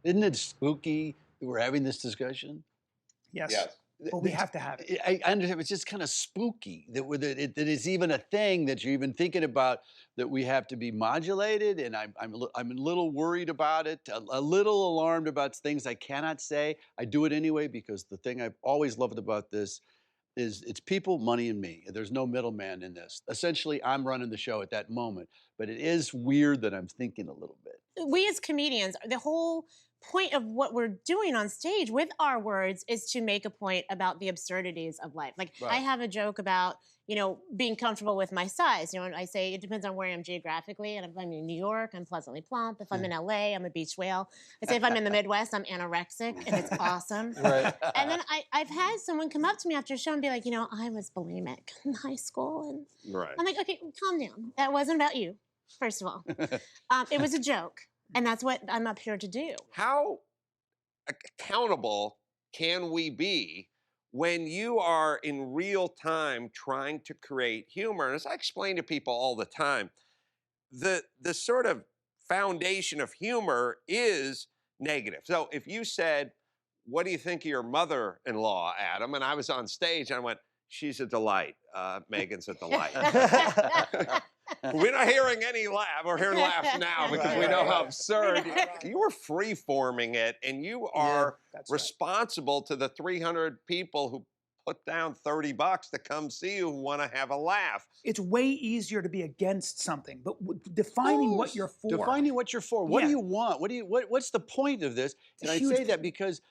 Isn't it spooky that we're having this discussion? Yes. Yes. But we have to have it. I understand. It's just kind of spooky that that it's even a thing that you're even thinking about, that we have to be modulated, and I'm a little worried about it, a little alarmed about things I cannot say. I do it anyway because the thing I've always loved about this is it's people, money, and me. There's no middleman in this. Essentially, I'm running the show at that moment, but it is weird that I'm thinking a little bit. We as comedians, the whole point of what we're doing on stage with our words is to make a point about the absurdities of life. Like I Right. have a joke about, being comfortable with my size. And I say it depends on where I am geographically. And if I'm in New York, I'm pleasantly plump. If I'm in LA, I'm a beach whale. I say if I'm in the Midwest, I'm anorexic, and it's awesome. Right. And then I've had someone come up to me after a show and be like, I was bulimic in high school. And Right. I'm like, okay, calm down. That wasn't about you, first of all. It was a joke. And that's what I'm up here to do. How accountable can we be when you are in real time trying to create humor? And as I explain to people all the time, the sort of foundation of humor is negative. So if you said, "What do you think of your mother-in-law, Adam?" and I was on stage and I went, "She's a delight. Megan's a delight." We're not hearing any laugh. We're hearing laughs now because we know how absurd. You were free-forming it, and you are responsible to the 300 people who put down $30 to come see you who want to have a laugh. It's way easier to be against something, but defining what you're for. Defining what you're for. What do you want? What's the point of this? And I say that because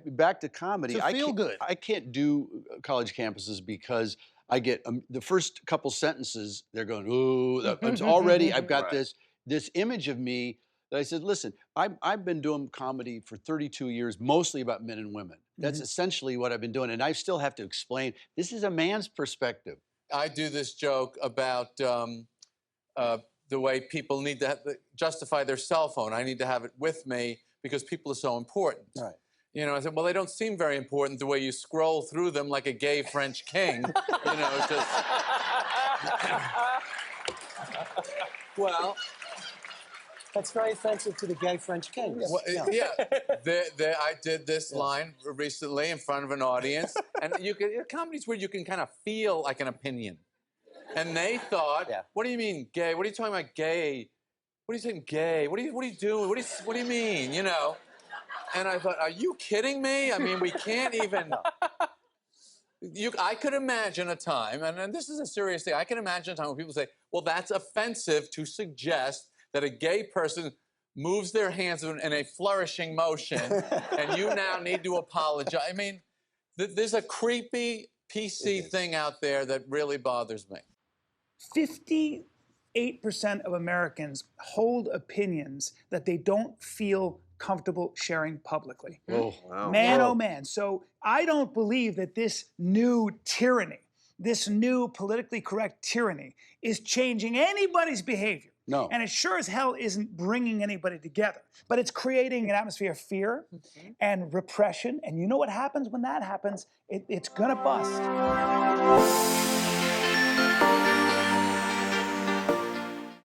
back to comedy. To feel good. I can't do college campuses because I get the first couple sentences, they're going, ooh, it's already, I've got Right. this image of me that I said, listen, I've been doing comedy for 32 years, mostly about men and women. That's essentially what I've been doing. And I still have to explain, this is a man's perspective. I do this joke about the way people need to justify their cell phone. I need to have it with me because people are so important. Right. I said, well, they don't seem very important the way you scroll through them like a gay French king. Just... Well... That's very offensive to the gay French king. Well, yeah. I did this line recently in front of an audience, and comedy's where you can kind of feel like an opinion. And they thought, what do you mean gay? What are you talking about gay? What are you saying gay? What are you doing? What do you mean? And I thought, are you kidding me? I mean, we can't even... I could imagine a time, and this is a serious thing, I can imagine a time when people say, well, that's offensive to suggest that a gay person moves their hands in a flourishing motion, and you now need to apologize. I mean, there's a creepy PC thing out there that really bothers me. 58% of Americans hold opinions that they don't feel comfortable sharing publicly. Oh, Man, oh man. So I don't believe that this new tyranny, this new politically correct tyranny is changing anybody's behavior. No. And it sure as hell isn't bringing anybody together. But it's creating an atmosphere of fear and repression. And you know what happens when that happens? It's gonna bust.